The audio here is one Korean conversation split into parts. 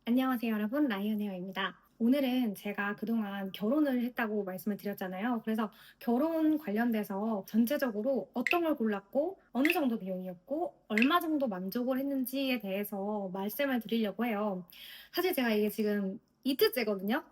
안녕하세요, 여러분. 라이언헤어입니다. 오늘은 제가 그동안 결혼을 했다고 말씀을 드렸잖아요. 그래서 결혼 관련돼서 전체적으로 어떤 걸 골랐고, 어느 정도 비용이었고, 얼마 정도 만족을 했는지에 대해서 말씀을 드리려고 해요. 사실 제가 이게 지금 이틀째거든요.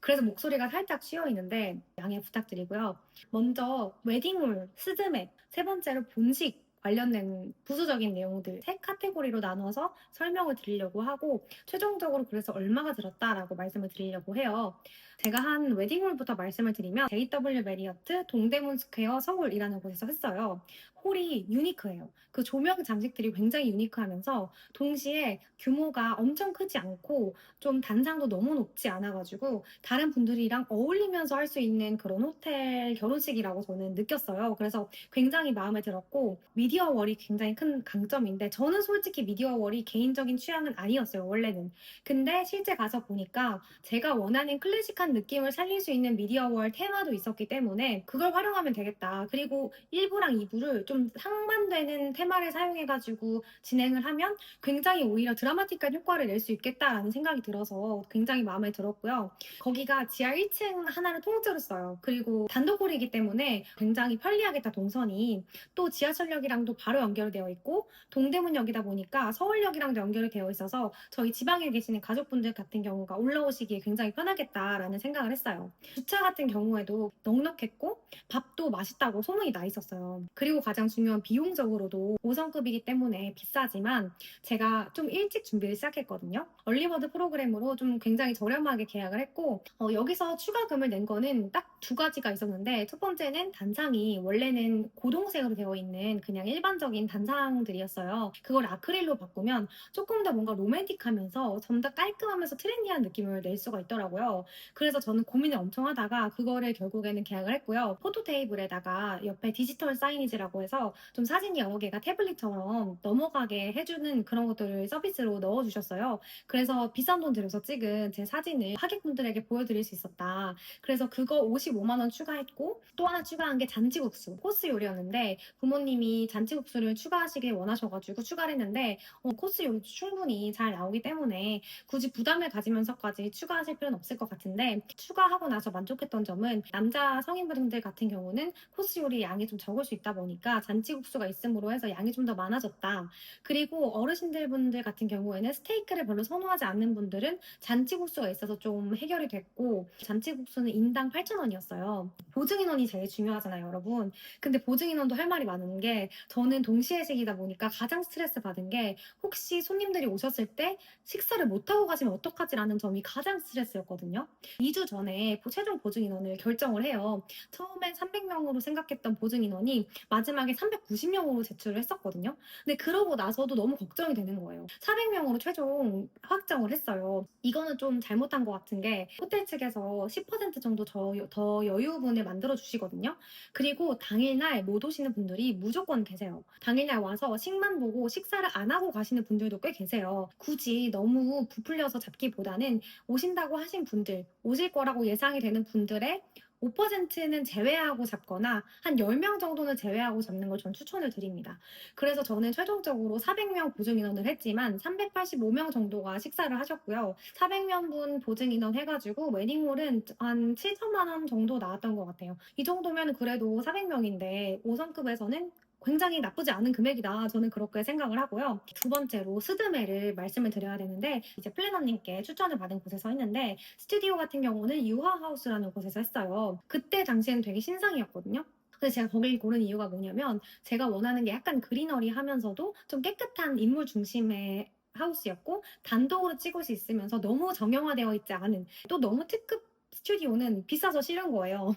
그래서 목소리가 살짝 쉬어 있는데 양해 부탁드리고요. 먼저 웨딩홀, 스드메, 세 번째로 본식 관련된 부수적인 내용들 세 카테고리로 나눠서 설명을 드리려고 하고 최종적으로 그래서 얼마가 들었다라고 말씀을 드리려고 해요. 제가 한 웨딩홀부터 말씀을 드리면 JW 메리어트 동대문 스퀘어 서울이라는 곳에서 했어요. 홀이 유니크해요. 그 조명 장식들이 굉장히 유니크하면서 동시에 규모가 엄청 크지 않고 좀 단상도 너무 높지 않아가지고 다른 분들이랑 어울리면서 할 수 있는 그런 호텔 결혼식이라고 저는 느꼈어요. 그래서 굉장히 마음에 들었고 미디어 월이 굉장히 큰 강점인데 저는 솔직히 미디어 월이 개인적인 취향은 아니었어요. 원래는. 근데 실제 가서 보니까 제가 원하는 클래식한 느낌을 살릴 수 있는 미디어 월 테마도 있었기 때문에 그걸 활용하면 되겠다. 그리고 1부랑 2부를 좀 상반되는 테마를 사용해가지고 진행을 하면 굉장히 오히려 드라마틱한 효과를 낼 수 있겠다라는 생각이 들어서 굉장히 마음에 들었고요. 거기가 지하 1층 하나를 통째로 써요. 그리고 단독홀이기 때문에 굉장히 편리하겠다, 동선이. 또 지하철역이랑도 바로 연결되어 있고 동대문역이다 보니까 서울역이랑도 연결이 되어 있어서 저희 지방에 계시는 가족분들 같은 경우가 올라오시기에 굉장히 편하겠다라는 생각을 했어요. 주차 같은 경우에도 넉넉했고 밥도 맛있다고 소문이 나 있었어요. 그리고 가장 중요한 비용적으로도 5성급이기 때문에 비싸지만 제가 좀 일찍 준비를 시작했거든요. 얼리버드 프로그램으로 좀 굉장히 저렴하게 계약을 했고 여기서 추가금을 낸 거는 딱 두 가지가 있었는데 첫 번째는 단상이 원래는 고동색으로 되어 있는 그냥 일반적인 단상들이었어요. 그걸 아크릴로 바꾸면 조금 더 뭔가 로맨틱하면서 좀 더 깔끔하면서 트렌디한 느낌을 낼 수가 있더라고요. 그래서 저는 고민을 엄청 하다가 그거를 결국에는 계약을 했고요. 포토 테이블에다가 옆에 디지털 사이니지라고 해서 좀 사진이 여러 개가 태블릿처럼 넘어가게 해주는 그런 것들을 서비스로 넣어주셨어요. 그래서 비싼 돈 들여서 찍은 제 사진을 하객분들에게 보여드릴 수 있었다. 그래서 그거 55만 원 추가했고 또 하나 추가한 게 잔치국수 코스 요리였는데 부모님이 잔치국수를 추가하시길 원하셔가지고 추가를 했는데 코스 요리 충분히 잘 나오기 때문에 굳이 부담을 가지면서까지 추가하실 필요는 없을 것 같은데 추가하고 나서 만족했던 점은 남자 성인분들 같은 경우는 코스 요리 양이 좀 적을 수 있다 보니까 잔치국수가 있음으로 해서 양이 좀 더 많아졌다. 그리고 어르신들 분들 같은 경우에는 스테이크를 별로 선호하지 않는 분들은 잔치국수가 있어서 좀 해결이 됐고 잔치국수는 인당 8,000원이었어요. 보증인원이 제일 중요하잖아요, 여러분. 근데 보증인원도 할 말이 많은 게 저는 동시회식이다 보니까 가장 스트레스 받은 게 혹시 손님들이 오셨을 때 식사를 못하고 가시면 어떡하지라는 점이 가장 스트레스였거든요. 2주 전에 최종 보증인원을 결정을 해요. 처음엔 300명으로 생각했던 보증인원이 마지막에 390명으로 제출을 했었거든요. 근데 그러고 나서도 너무 걱정이 되는 거예요. 400명으로 최종 확정을 했어요. 이거는 좀 잘못한 것 같은 게 호텔 측에서 10% 정도 더 여유분을 만들어 주시거든요. 그리고 당일날 못 오시는 분들이 무조건 계세요. 당일날 와서 식만 보고 식사를 안 하고 가시는 분들도 꽤 계세요. 굳이 너무 부풀려서 잡기보다는 오신다고 하신 분들, 오실 거라고 예상이 되는 분들의 5%는 제외하고 잡거나 한 10명 정도는 제외하고 잡는 걸 전 추천을 드립니다. 그래서 저는 최종적으로 400명 보증 인원을 했지만 385명 정도가 식사를 하셨고요. 400명 분 보증 인원 해가지고 웨딩홀은 한 7천만 원 정도 나왔던 것 같아요. 이 정도면 그래도 400명인데 5성급에서는 굉장히 나쁘지 않은 금액이다. 저는 그렇게 생각을 하고요. 두 번째로 스드메를 말씀을 드려야 되는데 이제 플래너님께 추천을 받은 곳에서 했는데 스튜디오 같은 경우는 유화하우스라는 곳에서 했어요. 그때 당시에는 되게 신상이었거든요. 근데 제가 거길 고른 이유가 뭐냐면 제가 원하는 게 약간 그리너리 하면서도 좀 깨끗한 인물 중심의 하우스였고 단독으로 찍을 수 있으면서 너무 정형화되어 있지 않은 또 너무 특급 스튜디오는 비싸서 싫은 거예요.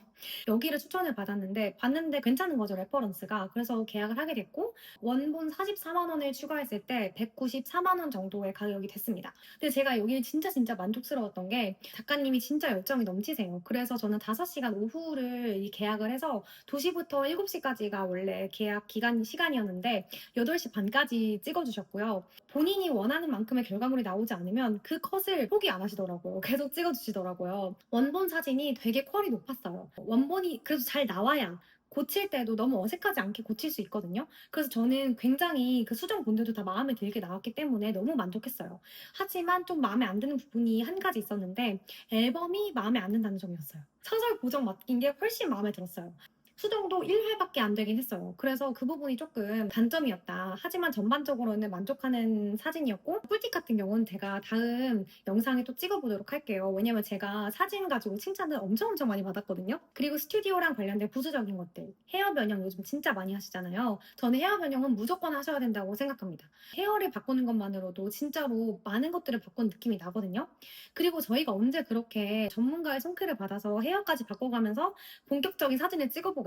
여기를 추천을 받았는데 봤는데 괜찮은 거죠, 레퍼런스가. 그래서 계약을 하게 됐고 원본 44만 원을 추가했을 때 194만 원 정도의 가격이 됐습니다. 근데 제가 여기 진짜 만족스러웠던 게 작가님이 진짜 열정이 넘치세요. 그래서 저는 5시간 오후를 이 계약을 해서 2시부터 7시까지가 원래 계약 시간이었는데 8시 반까지 찍어주셨고요. 본인이 원하는 만큼의 결과물이 나오지 않으면 그 컷을 포기 안 하시더라고요. 계속 찍어주시더라고요. 원본 사진이 되게 퀄이 높았어요. 원본이 그래도 잘 나와야 고칠 때도 너무 어색하지 않게 고칠 수 있거든요. 그래서 저는 굉장히 그 수정 본들도 다 마음에 들게 나왔기 때문에 너무 만족했어요. 하지만 좀 마음에 안 드는 부분이 한 가지 있었는데 앨범이 마음에 안 든다는 점이었어요. 서술 고정 맡긴 게 훨씬 마음에 들었어요. 수정도 1회밖에 안 되긴 했어요. 그래서 그 부분이 조금 단점이었다. 하지만 전반적으로는 만족하는 사진이었고, 꿀팁 같은 경우는 제가 다음 영상에 또 찍어보도록 할게요. 왜냐면 제가 사진 가지고 칭찬을 엄청 많이 받았거든요. 그리고 스튜디오랑 관련된 부수적인 것들. 헤어 변형 요즘 진짜 많이 하시잖아요. 저는 헤어 변형은 무조건 하셔야 된다고 생각합니다. 헤어를 바꾸는 것만으로도 진짜로 많은 것들을 바꾼 느낌이 나거든요. 그리고 저희가 언제 그렇게 전문가의 손길을 받아서 헤어까지 바꿔가면서 본격적인 사진을 찍어보겠어요.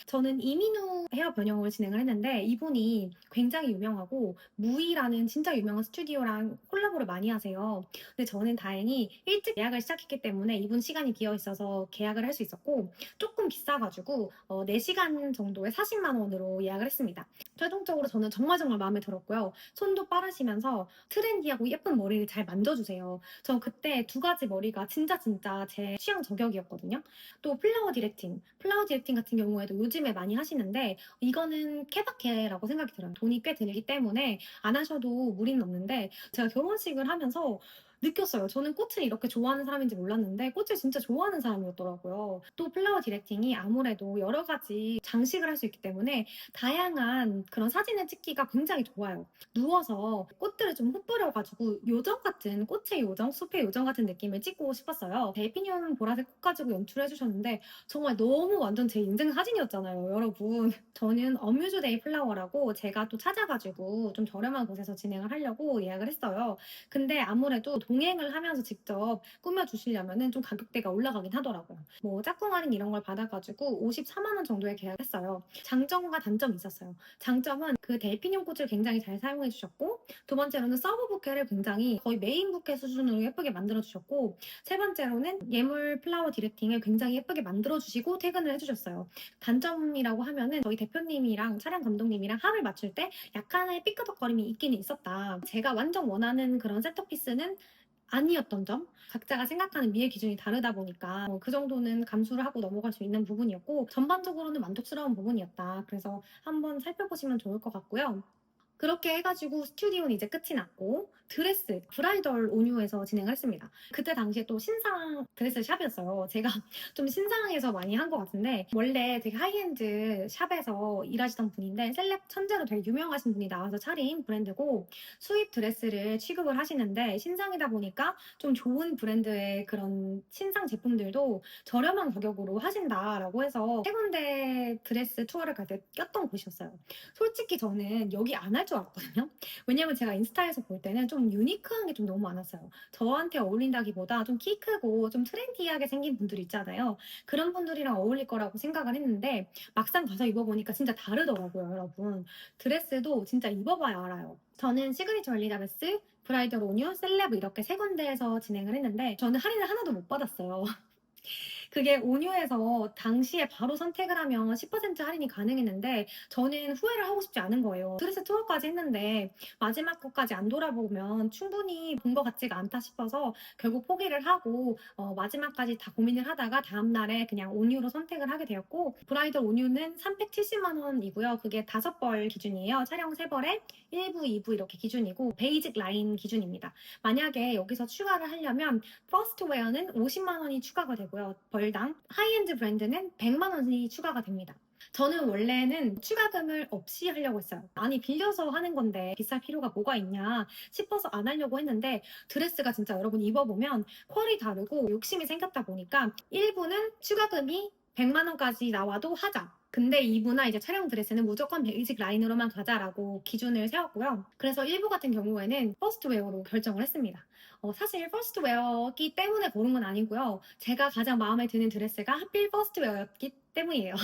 저는 이민우 헤어 변형을 진행을 했는데 이분이 굉장히 유명하고 무이라는 진짜 유명한 스튜디오랑 콜라보를 많이 하세요. 근데 저는 다행히 일찍 예약을 시작했기 때문에 이분 시간이 비어 있어서 계약을 할 수 있었고 조금 비싸가지고 4시간 정도에 40만 원으로 예약을 했습니다. 최종적으로 저는 정말 마음에 들었고요. 손도 빠르시면서 트렌디하고 예쁜 머리를 잘 만져주세요. 저 그때 두 가지 머리가 진짜 제 취향 저격이었거든요. 또 플라워 디렉팅 같은 경우에도 요즘에 많이 하시는데 이거는 케바케라고 생각이 들어요. 돈이 꽤 들기 때문에 안 하셔도 무리는 없는데 제가 결혼식을 하면서 느꼈어요. 저는 꽃을 이렇게 좋아하는 사람인지 몰랐는데 꽃을 진짜 좋아하는 사람이었더라고요. 또 플라워 디렉팅이 아무래도 여러 가지 장식을 할 수 있기 때문에 다양한 그런 사진을 찍기가 굉장히 좋아요. 누워서 꽃들을 좀 흩뿌려가지고 요정 같은 꽃의 요정, 숲의 요정 같은 느낌을 찍고 싶었어요. 델피늄 보라색 꽃 가지고 연출해주셨는데 정말 너무 완전 제 인생 사진이었잖아요, 여러분. 저는 어뮤즈데이 플라워라고 제가 또 찾아가지고 좀 저렴한 곳에서 진행을 하려고 예약을 했어요. 근데 아무래도 동행을 하면서 직접 꾸며주시려면 좀 가격대가 올라가긴 하더라고요. 뭐 짝꿍 할인 이런 걸 받아가지고 54만 원 정도에 계약했어요. 장점과 단점이 있었어요. 장점은 그 델피늄 꽃을 굉장히 잘 사용해 주셨고, 두 번째로는 서브 부케를 굉장히 거의 메인 부케 수준으로 예쁘게 만들어 주셨고, 세 번째로는 예물 플라워 디렉팅을 굉장히 예쁘게 만들어 주시고 퇴근을 해주셨어요. 단점이라고 하면은 저희 대표님이랑 촬영 감독님이랑 합을 맞출 때 약간의 삐끄덕거림이 있기는 있었다. 제가 완전 원하는 그런 셋업 피스는 아니었던 점, 각자가 생각하는 미의 기준이 다르다 보니까 그 정도는 감수를 하고 넘어갈 수 있는 부분이었고 전반적으로는 만족스러운 부분이었다. 그래서 한번 살펴보시면 좋을 것 같고요. 그렇게 해가지고 스튜디오는 이제 끝이 났고 드레스 브라이덜 온유에서 진행을 했습니다. 그때 당시에 또 신상 드레스 샵이었어요. 제가 좀 신상에서 많이 한 것 같은데 원래 되게 하이엔드 샵에서 일하시던 분인데 셀럽 천재로 되게 유명하신 분이 나와서 차린 브랜드고 수입 드레스를 취급을 하시는데 신상이다 보니까 좀 좋은 브랜드의 그런 신상 제품들도 저렴한 가격으로 하신다라고 해서 세 군데 드레스 투어를 갈 때 꼈던 곳이었어요. 솔직히 저는 여기 안 할 줄 알았거든요. 왜냐면 제가 인스타에서 볼 때는 좀 유니크한 게 좀 너무 많았어요. 저한테 어울린다기보다 좀 키 크고 좀 트렌디하게 생긴 분들 있잖아요. 그런 분들이랑 어울릴 거라고 생각을 했는데 막상 가서 입어보니까 진짜 다르더라고요, 여러분. 드레스도 진짜 입어봐야 알아요. 저는 시그니처 엘리자베스, 브라이덜 온유, 셀레브 이렇게 세 군데에서 진행을 했는데 저는 할인을 하나도 못 받았어요. 그게 온유에서 당시에 바로 선택을 하면 10% 할인이 가능했는데 저는 후회를 하고 싶지 않은 거예요. 드레스 투어까지 했는데 마지막 것까지 안 돌아보면 충분히 본 것 같지가 않다 싶어서 결국 포기를 하고 마지막까지 다 고민을 하다가 다음날에 그냥 온유로 선택을 하게 되었고 브라이덜 온유는 370만 원이고요. 그게 5벌 기준이에요. 촬영 3벌에 1부, 2부 이렇게 기준이고 베이직 라인 기준입니다. 만약에 여기서 추가를 하려면 퍼스트 웨어는 50만 원이 추가가 되고요. 벌당. 하이엔드 브랜드는 100만 원이 추가가 됩니다. 저는 원래는 추가금을 없이 하려고 했어요. 아니 빌려서 하는 건데 비쌀 필요가 뭐가 있냐 싶어서 안 하려고 했는데 드레스가 진짜 여러분 입어보면 퀄이 다르고 욕심이 생겼다 보니까 1부는 추가금이 100만 원까지 나와도 하자. 근데 2부나 이제 촬영 드레스는 무조건 베이직 라인으로만 가자라고 기준을 세웠고요. 그래서 1부 같은 경우에는 퍼스트 웨어로 결정을 했습니다. 사실 퍼스트 웨어였기 때문에 고른 건 아니고요. 제가 가장 마음에 드는 드레스가 하필 퍼스트 웨어였기 때문이에요.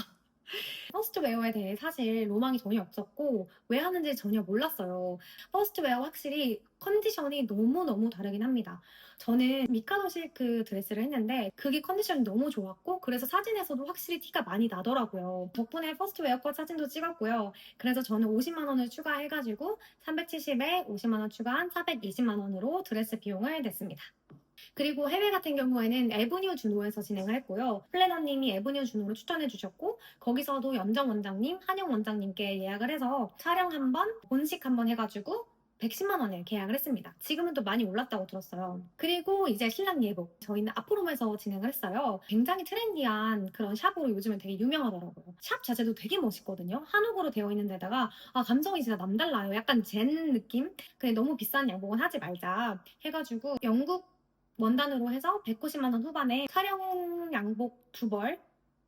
퍼스트 웨어에 대해 사실 로망이 전혀 없었고 왜 하는지 전혀 몰랐어요. 퍼스트 웨어 확실히 컨디션이 너무너무 다르긴 합니다. 저는 미카도 실크 드레스를 했는데 그게 컨디션이 너무 좋았고 그래서 사진에서도 확실히 티가 많이 나더라고요. 덕분에 퍼스트 웨어 컷 사진도 찍었고요. 그래서 저는 50만 원을 추가해가지고 370에 50만 원 추가한 420만 원으로 드레스 비용을 냈습니다. 그리고 해외 같은 경우에는 에브뉴 준호에서 진행을 했고요. 플래너님이 에브뉴 준호를 추천해 주셨고 거기서도 연정 원장님, 한영 원장님께 예약을 해서 촬영 한 번, 본식 한 번 해가지고 110만 원에 계약을 했습니다. 지금은 또 많이 올랐다고 들었어요. 그리고 이제 신랑 예복. 저희는 아프롬에서 진행을 했어요. 굉장히 트렌디한 그런 샵으로 요즘은 되게 유명하더라고요. 샵 자체도 되게 멋있거든요. 한옥으로 되어 있는 데다가 감성이 진짜 남달라요. 약간 젠 느낌? 근데 너무 비싼 양복은 하지 말자 해가지고 영국 원단으로 해서 190만 원 후반에 촬영 양복 2벌,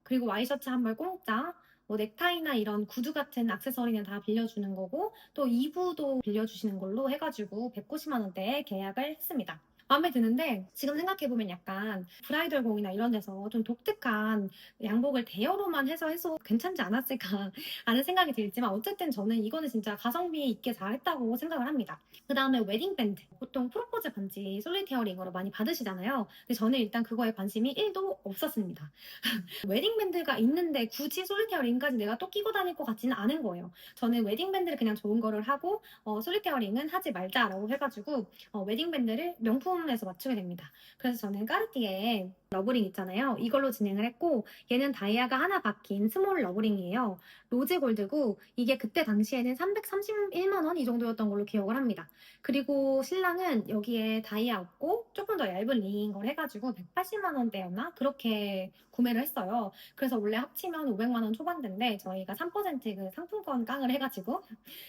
그리고 와이셔츠 한 벌 공짜, 뭐 넥타이나 이런 구두 같은 액세서리는 다 빌려주는 거고 또 2부도 빌려주시는 걸로 해가지고 190만 원대에 계약을 했습니다. 마음에 드는데 지금 생각해보면 약간 브라이덜 공이나 이런 데서 좀 독특한 양복을 대여로만 해서 괜찮지 않았을까 하는 생각이 들지만 어쨌든 저는 이거는 진짜 가성비 있게 잘했다고 생각을 합니다. 그 다음에 웨딩밴드. 보통 프로포즈 반지 솔리테어링으로 많이 받으시잖아요. 근데 저는 일단 그거에 관심이 1도 없었습니다. 웨딩밴드가 있는데 굳이 솔리테어 링까지 내가 또 끼고 다닐 것 같지는 않은 거예요. 저는 웨딩밴드를 그냥 좋은 거를 하고 솔리테어 링은 하지 말자라고 해가지고 웨딩밴드를 명품에서 맞추게 됩니다. 그래서 저는 까르띠에 러브링 있잖아요. 이걸로 진행을 했고 얘는 다이아가 하나 박힌 스몰 러브링이에요. 로즈 골드고 이게 그때 당시에는 331만 원 이 정도였던 걸로 기억을 합니다. 그리고 신랑은 여기에 다이아 없고 조금 더 얇은 링인 걸 해가지고 180만 원대였나? 그렇게 구매를 했어요. 그래서 원래 합치면 500만 원 초반대인데 저희가 3%그 상품권 깡을 해가지고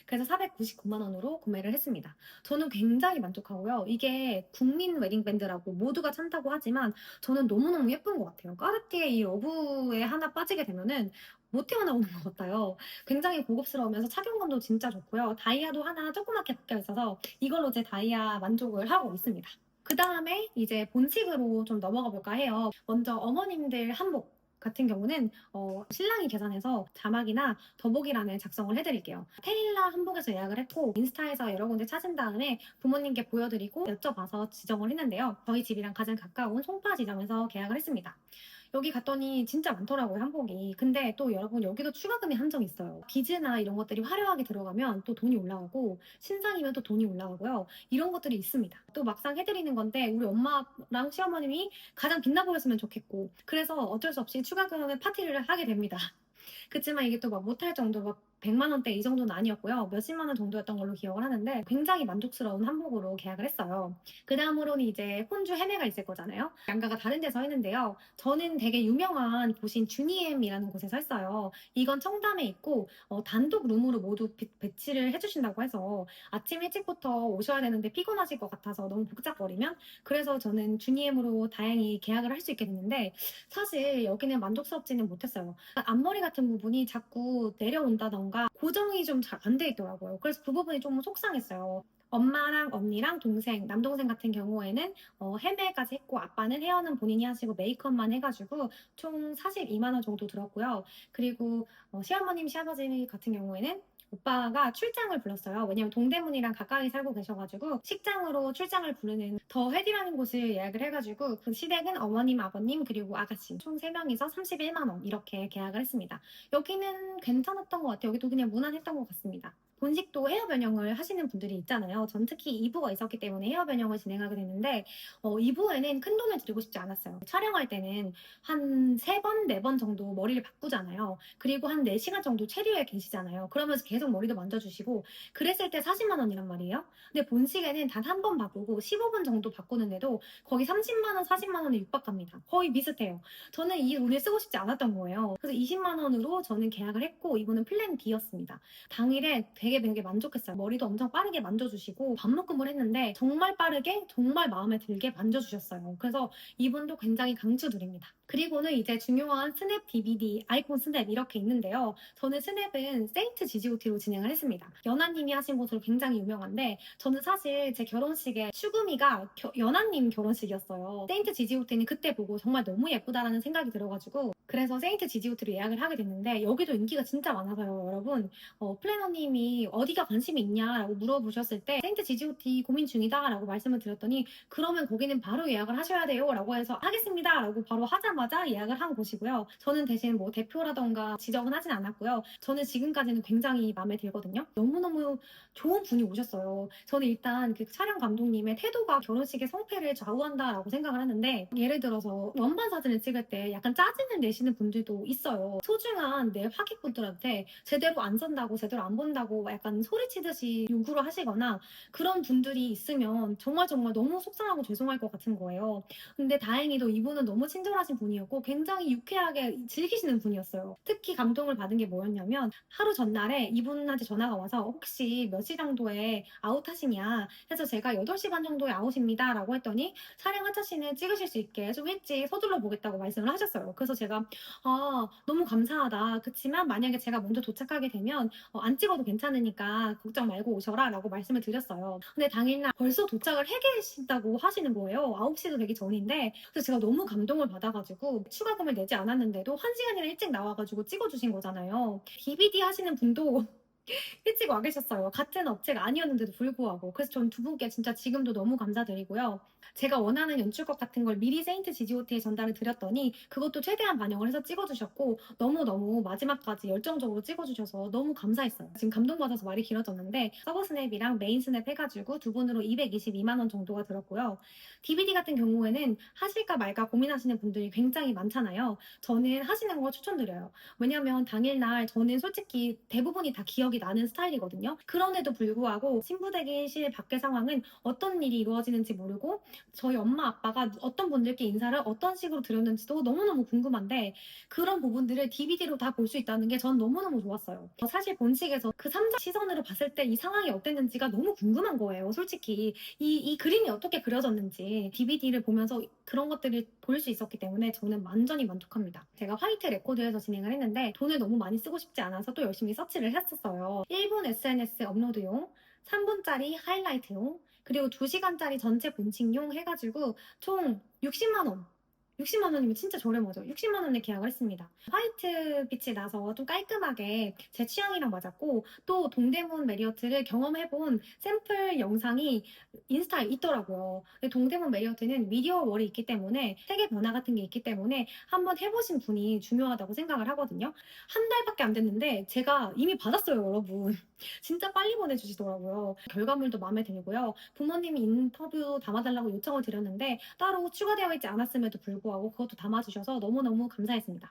그래서 499만 원으로 구매를 했습니다. 저는 굉장히 만족하고요. 이게 국민 웨딩밴드라고 모두가 찬다고 하지만 저는 너무너무 예쁜 것 같아요. 까르띠에 이 러브에 하나 빠지게 되면은 못 태어나오는 것 같아요. 굉장히 고급스러우면서 착용감도 진짜 좋고요. 다이아도 하나 조그맣게 박혀 있어서 이걸로 제 다이아 만족을 하고 있습니다. 그 다음에 이제 본식으로 좀 넘어가 볼까 해요. 먼저 어머님들 한복 같은 경우는 신랑이 계산해서 자막이나 더보기란을 작성을 해드릴게요. 테일라 한복에서 예약을 했고 인스타에서 여러 군데 찾은 다음에 부모님께 보여드리고 여쭤봐서 지정을 했는데요. 저희 집이랑 가장 가까운 송파 지점에서 계약을 했습니다. 여기 갔더니 진짜 많더라고요, 한복이. 근데 또 여러분 여기도 추가금이 한정 있어요. 비즈나 이런 것들이 화려하게 들어가면 또 돈이 올라가고 신상이면 또 돈이 올라가고요. 이런 것들이 있습니다. 또 막상 해드리는 건데 우리 엄마랑 시어머님이 가장 빛나 보였으면 좋겠고 그래서 어쩔 수 없이 추가금의 파티를 하게 됩니다. 그치만 이게 또 막 못할 정도로 막 100만 원대 이 정도는 아니었고요. 몇십만 원 정도였던 걸로 기억을 하는데 굉장히 만족스러운 한복으로 계약을 했어요. 그 다음으로는 이제 폰주 헤매가 있을 거잖아요. 양가가 다른 데서 했는데요. 저는 되게 유명한 곳인 주니엠이라는 곳에서 했어요. 이건 청담에 있고 단독 룸으로 모두 배치를 해주신다고 해서 아침 일찍부터 오셔야 되는데 피곤하실 것 같아서 너무 복잡거리면 그래서 저는 주니엠으로 다행히 계약을 할 수 있게 됐는데 사실 여기는 만족스럽지는 못했어요. 앞머리 같은 부분이 자꾸 내려온다던가 고정이 좀 잘 안 돼 있더라고요. 그래서 그 부분이 좀 속상했어요. 엄마랑 언니랑 동생, 남동생 같은 경우에는 헤매까지 했고 아빠는 헤어는 본인이 하시고 메이크업만 해가지고 총 42만 원 정도 들었고요. 그리고 시어머님, 시아버지 같은 경우에는 오빠가 출장을 불렀어요. 왜냐면 동대문이랑 가까이 살고 계셔가지고 식장으로 출장을 부르는 더 헤디라는 곳을 예약을 해가지고 그 시댁은 어머님, 아버님 그리고 아가씨 총 3명이서 31만 원 이렇게 계약을 했습니다. 여기는 괜찮았던 것 같아요. 여기도 그냥 무난했던 것 같습니다. 본식도 헤어 변형을 하시는 분들이 있잖아요. 전 특히 2부가 있었기 때문에 헤어 변형을 진행하게 됐는데 2부에는 큰 돈을 들이고 싶지 않았어요. 촬영할 때는 한 3번, 4번 정도 머리를 바꾸잖아요. 그리고 한 4시간 정도 체류에 계시잖아요. 그러면서 계속 머리도 만져주시고 그랬을 때 40만 원이란 말이에요. 근데 본식에는 단 한 번 바꾸고 15분 정도 바꾸는데도 거의 30만 원, 40만 원에 육박합니다. 거의 비슷해요. 저는 이 돈을 쓰고 싶지 않았던 거예요. 그래서 20만 원으로 저는 계약을 했고 이분은 플랜 B였습니다. 당일에 되게 만족했어요. 머리도 엄청 빠르게 만져주시고 반묶음을 했는데 정말 빠르게 정말 마음에 들게 만져주셨어요. 그래서 이분도 굉장히 강추드립니다. 그리고는 이제 중요한 스냅 DVD, 아이폰 스냅 이렇게 있는데요. 저는 스냅은 세인트 지지오티로 진행을 했습니다. 연하님이 하신 곳으로 굉장히 유명한데 저는 사실 제 결혼식에 추구미가 연하님 결혼식이었어요. 세인트 지지오티는 그때 보고 정말 너무 예쁘다라는 생각이 들어가지고 그래서 세인트 지지오티로 예약을 하게 됐는데 여기도 인기가 진짜 많아서요, 여러분. 플래너님이 분이 "어디가 관심이 있냐?"라고 물어보셨을 때 "세인트 지지오티 고민 중이다."라고 말씀을 드렸더니 "그러면 거기는 바로 예약을 하셔야 돼요."라고 해서 "하겠습니다."라고 바로 하자마자 예약을 한 곳이고요. 저는 대신 뭐 대표라든가 지정은 하진 않았고요. 저는 지금까지는 굉장히 마음에 들거든요. 너무너무 좋은 분이 오셨어요. 저는 일단 그 촬영 감독님의 태도가 결혼식의 성패를 좌우한다라고 생각을 하는데, 예를 들어서 원반 사진을 찍을 때 약간 짜증을 내시는 분들도 있어요. 소중한 내 하객분들한테 제대로 안 선다고, 제대로 안 본다고 약간 소리치듯이 요구를 하시거나 그런 분들이 있으면 정말 정말 너무 속상하고 죄송할 것 같은 거예요. 근데 다행히도 이분은 너무 친절하신 분이었고 굉장히 유쾌하게 즐기시는 분이었어요. 특히 감동을 받은 게 뭐였냐면, 하루 전날에 이분한테 전화가 와서 "혹시 몇 시 정도에 아웃하시냐?" 해서 제가 "8시 반 정도에 아웃입니다." 라고 했더니 "차량 한 차씩은 찍으실 수 있게 좀 일찍 서둘러 보겠다."고 말씀을 하셨어요. 그래서 제가 "아, 너무 감사하다. 그치만 만약에 제가 먼저 도착하게 되면 안 찍어도 괜찮으니까 걱정 말고 오셔라." 라고 말씀을 드렸어요. 근데 당일날 벌써 도착을 해 계신다고 하시는 거예요. 9시도 되기 전인데. 그래서 제가 너무 감동을 받아 가지고 추가금을 내지 않았는데도 1시간이나 일찍 나와 가지고 찍어 주신 거잖아요. DVD 하시는 분도 일찍 와 계셨어요. 같은 업체가 아니었는데도 불구하고. 그래서 전 두 분께 진짜 지금도 너무 감사드리고요. 제가 원하는 연출것 같은 걸 미리 세인트 지지오티에 전달을 드렸더니 그것도 최대한 반영을 해서 찍어 주셨고, 너무너무 마지막까지 열정적으로 찍어 주셔서 너무 감사했어요. 지금 감동받아서 말이 길어졌는데, 서브 스냅이랑 메인 스냅 해 가지고 두 분으로 222만 원 정도가 들었고요. DVD 같은 경우에는 하실까 말까 고민하시는 분들이 굉장히 많잖아요. 저는 하시는 거 추천드려요. 왜냐면 당일날 저는 솔직히 대부분이 다 기억이 나는 스타일이거든요. 그런데도 불구하고 신부대기실 밖의 상황은 어떤 일이 이루어지는지 모르고 저희 엄마 아빠가 어떤 분들께 인사를 어떤 식으로 드렸는지도 너무너무 궁금한데, 그런 부분들을 DVD로 다 볼 수 있다는 게 전 너무너무 좋았어요. 사실 본식에서 그 3자 시선으로 봤을 때 이 상황이 어땠는지가 너무 궁금한 거예요. 솔직히 이 그림이 어떻게 그려졌는지 DVD를 보면서 그런 것들을 볼 수 있었기 때문에 저는 완전히 만족합니다. 제가 화이트 레코드에서 진행을 했는데 돈을 너무 많이 쓰고 싶지 않아서 또 열심히 서치를 했었어요. 1분 SNS 업로드용, 3분짜리 하이라이트용, 그리고 2시간짜리 전체 본칭용 해가지고 총 60만 원. 60만 원이면 진짜 저렴하죠. 60만 원에 계약을 했습니다. 화이트 빛이 나서 좀 깔끔하게 제 취향이랑 맞았고, 또 동대문 메리어트를 경험해본 샘플 영상이 인스타에 있더라고요. 근데 동대문 메리어트는 미디어 월이 있기 때문에 세계 변화 같은 게 있기 때문에 한번 해보신 분이 중요하다고 생각을 하거든요. 한 달밖에 안 됐는데 제가 이미 받았어요, 여러분. 진짜 빨리 보내주시더라고요. 결과물도 마음에 들고요. 부모님이 인터뷰 담아달라고 요청을 드렸는데 따로 추가되어 있지 않았음에도 불구하고 그것도 담아주셔서 너무너무 감사했습니다.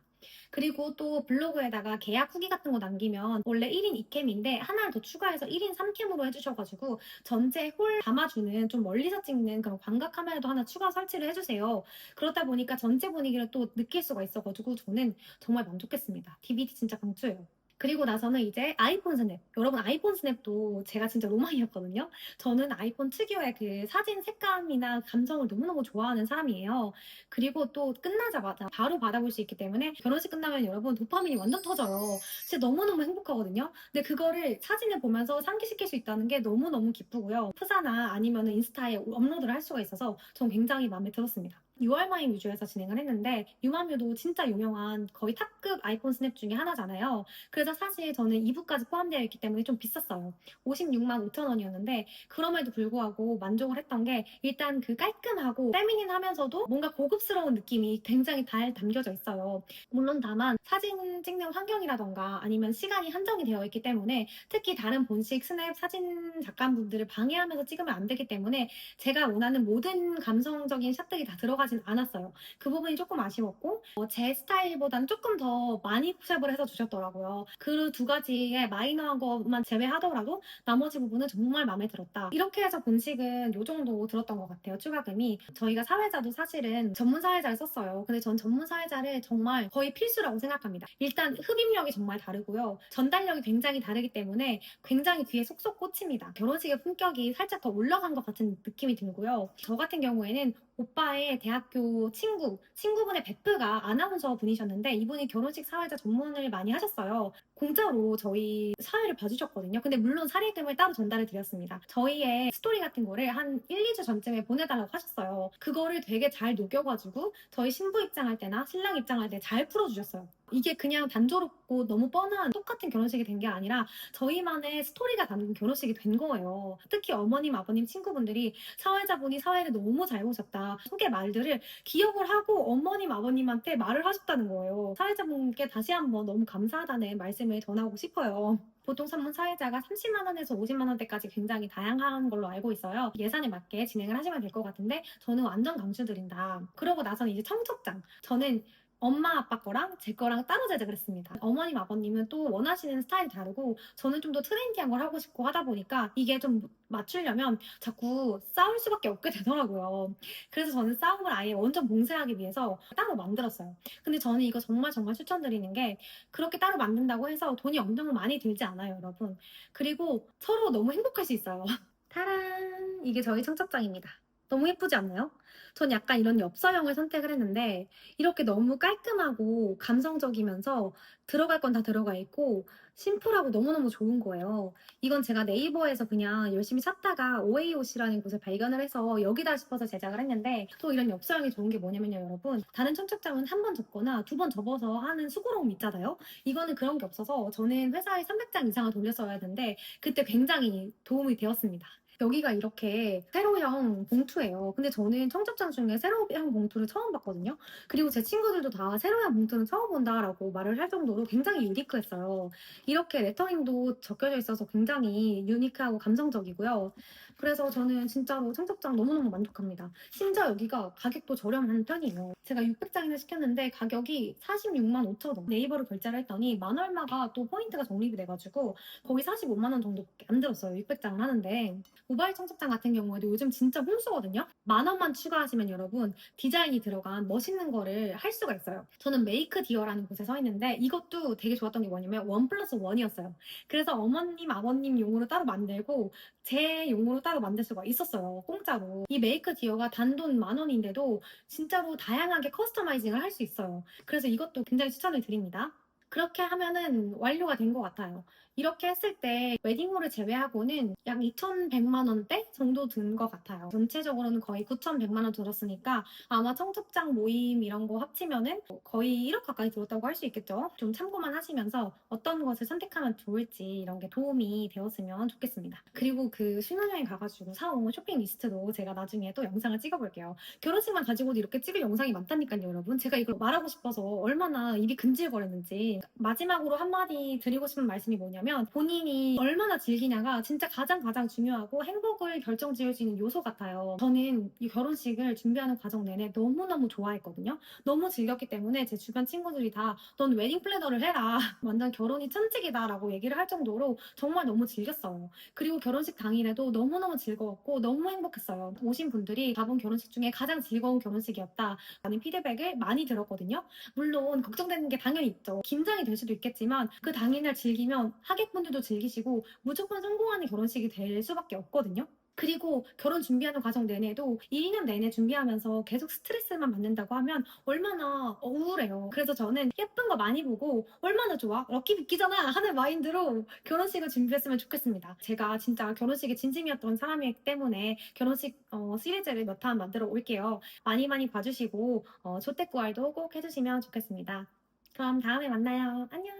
그리고 또 블로그에다가 계약 후기 같은 거 남기면 원래 1인 2캠인데 하나를 더 추가해서 1인 3캠으로 해주셔가지고 전체 홀 담아주는 좀 멀리서 찍는 그런 광각 카메라도 하나 추가 설치를 해주세요. 그러다 보니까 전체 분위기를 또 느낄 수가 있어가지고 저는 정말 만족했습니다. DVD 진짜 강추예요. 그리고 나서는 이제 아이폰 스냅. 여러분, 아이폰 스냅도 제가 진짜 로망이었거든요. 저는 아이폰 특유의 그 사진 색감이나 감성을 너무너무 좋아하는 사람이에요. 그리고 또 끝나자마자 바로 받아볼 수 있기 때문에 결혼식 끝나면 여러분 도파민이 완전 터져요. 진짜 너무너무 행복하거든요. 근데 그거를 사진을 보면서 상기시킬 수 있다는 게 너무너무 기쁘고요. 프사나 아니면 인스타에 업로드를 할 수가 있어서 전 굉장히 마음에 들었습니다. 유알마이 위주에서 진행을 했는데 유마뮤도 진짜 유명한 거의 탑급 아이폰 스냅 중에 하나잖아요. 그래서 사실 저는 2부까지 포함되어 있기 때문에 좀 비쌌어요. 56만 5천 원이었는데 그럼에도 불구하고 만족을 했던 게 일단 그 깔끔하고 페미닌하면서도 뭔가 고급스러운 느낌이 굉장히 잘 담겨져 있어요. 물론 다만 사진 찍는 환경이라던가 아니면 시간이 한정이 되어 있기 때문에 특히 다른 본식 스냅 사진 작가분들을 방해하면서 찍으면 안 되기 때문에 제가 원하는 모든 감성적인 샷들이 다 들어가진 않았어요. 그 부분이 조금 아쉬웠고 제 스타일보다는 조금 더 많이 포샵을 해서 주셨더라고요. 그 두 가지의 마이너한 것만 제외하더라도 나머지 부분은 정말 마음에 들었다. 이렇게 해서 본식은 요 정도 들었던 것 같아요. 추가금이. 저희가 사회자도 사실은 전문 사회자를 썼어요. 근데 전 전문 사회자를 정말 거의 필수라고 생각합니다. 일단 흡입력이 정말 다르고요. 전달력이 굉장히 다르기 때문에 굉장히 귀에 쏙쏙 꽂힙니다. 결혼식의 품격이 살짝 더 올라간 것 같은 느낌이 들고요. 저 같은 경우에는 오빠의 대학교 친구분의 베프가 아나운서 분이셨는데 이분이 결혼식 사회자 전문을 많이 하셨어요. 공짜로 저희 사회를 봐주셨거든요. 근데 물론 사례금을 따로 전달을 드렸습니다. 저희의 스토리 같은 거를 한 1, 2주 전쯤에 보내달라고 하셨어요. 그거를 되게 잘 녹여가지고 저희 신부 입장할 때나 신랑 입장할 때 잘 풀어주셨어요. 이게 그냥 단조롭고 너무 뻔한 똑같은 결혼식이 된 게 아니라 저희만의 스토리가 담긴 결혼식이 된 거예요. 특히 어머님, 아버님, 친구분들이 사회자분이 사회를 너무 잘 보셨다. 소개 말들을 기억을 하고 어머님, 아버님한테 말을 하셨다는 거예요. 사회자분께 다시 한번 너무 감사하다는 말씀을 전하고 싶어요. 보통 산문 사회자가 30만 원에서 50만 원대까지 굉장히 다양한 걸로 알고 있어요. 예산에 맞게 진행을 하시면 될 것 같은데 저는 완전 강추드린다. 그러고 나서는 이제 청첩장. 저는 엄마 아빠 거랑 제 거랑 따로 제작을 했습니다. 어머님 아버님은 또 원하시는 스타일이 다르고 저는 좀 더 트렌디한 걸 하고 싶고 하다 보니까 이게 좀 맞추려면 자꾸 싸울 수밖에 없게 되더라고요. 그래서 저는 싸움을 아예 완전 봉쇄하기 위해서 따로 만들었어요. 근데 저는 이거 정말 정말 추천드리는 게 그렇게 따로 만든다고 해서 돈이 엄청 많이 들지 않아요, 여러분. 그리고 서로 너무 행복할 수 있어요. 타란! 이게 저희 청첩장입니다. 너무 예쁘지 않나요? 전 약간 이런 엽서형을 선택을 했는데 이렇게 너무 깔끔하고 감성적이면서 들어갈 건 다 들어가 있고 심플하고 너무너무 좋은 거예요. 이건 제가 네이버에서 그냥 열심히 찾다가 오에이옷이라는 곳을 발견을 해서 여기다 싶어서 제작을 했는데 또 이런 엽서형이 좋은 게 뭐냐면요, 여러분. 다른 청첩장은 한 번 접거나 두 번 접어서 하는 수고로움 있잖아요. 이거는 그런 게 없어서 저는 회사에 300장 이상을 돌렸어야 했는데 그때 굉장히 도움이 되었습니다. 여기가 이렇게 세로형 봉투예요. 근데 저는 청첩장 중에 세로형 봉투를 처음 봤거든요. 그리고 제 친구들도 다 세로형 봉투는 처음 본다라고 말을 할 정도로 굉장히 유니크했어요. 이렇게 레터링도 적혀져 있어서 굉장히 유니크하고 감성적이고요. 그래서 저는 진짜로 청첩장 너무너무 만족합니다. 심지어 여기가 가격도 저렴한 편이에요. 제가 600장이나 시켰는데 가격이 46만 5천 원. 네이버로 결제를 했더니 만 얼마가 또 포인트가 적립이 돼가지고 거의 45만 원 정도밖에 안 들었어요. 600장을 하는데. 모바일 청첩장 같은 경우에도 요즘 진짜 홍수거든요. 만 원만 추가하시면 여러분 디자인이 들어간 멋있는 거를 할 수가 있어요. 저는 메이크 디어라는 곳에 서 있는데 이것도 되게 좋았던 게 뭐냐면 1+1이었어요. 그래서 어머님, 아버님 용으로 따로 만들고 제 용으로 따로 만들 수가 있었어요. 공짜로. 이 메이크 디어가 단돈 만 원인데도 진짜로 다양하게 커스터마이징을 할 수 있어요. 그래서 이것도 굉장히 추천을 드립니다. 그렇게 하면은 완료가 된 것 같아요. 이렇게 했을 때 웨딩홀을 제외하고는 약 2,100만 원대 정도 든 것 같아요. 전체적으로는 거의 9,100만 원 들었으니까 아마 청첩장 모임 이런 거 합치면은 거의 1억 가까이 들었다고 할 수 있겠죠. 좀 참고만 하시면서 어떤 것을 선택하면 좋을지 이런 게 도움이 되었으면 좋겠습니다. 그리고 그 신혼여행 가가지고 사온 쇼핑 리스트도 제가 나중에 또 영상을 찍어볼게요. 결혼식만 가지고도 이렇게 찍을 영상이 많다니까요, 여러분. 제가 이걸 말하고 싶어서 얼마나 입이 근질거렸는지. 마지막으로 한마디 드리고 싶은 말씀이 뭐냐면 본인이 얼마나 즐기냐가 진짜 가장 중요하고 행복을 결정지을 수 있는 요소 같아요. 저는 이 결혼식을 준비하는 과정 내내 너무너무 좋아했거든요. 너무 즐겼기 때문에 제 주변 친구들이 다 넌 웨딩 플래너를 해라. 완전 결혼이 천직이다 라고 얘기를 할 정도로 정말 너무 즐겼어요. 그리고 결혼식 당일에도 너무너무 즐거웠고 너무 행복했어요. 오신 분들이 가본 결혼식 중에 가장 즐거운 결혼식이었다 라는 피드백을 많이 들었거든요. 물론 걱정되는 게 당연히 있죠. 긴장이 될 수도 있겠지만 그 당일날 즐기면 하객분들도 즐기시고 무조건 성공하는 결혼식이 될 수밖에 없거든요. 그리고 결혼 준비하는 과정 내내도 2년 내내 준비하면서 계속 스트레스만 받는다고 하면 얼마나 우울해요. 그래서 저는 예쁜 거 많이 보고 얼마나 좋아? 럭키 비키잖아 하는 마인드로 결혼식을 준비했으면 좋겠습니다. 제가 진짜 결혼식에 진심이었던 사람이기 때문에 결혼식 시리즈를 몇 편 만들어 올게요. 많이 봐주시고 조태구알도 꼭 해주시면 좋겠습니다. 그럼 다음에 만나요. 안녕!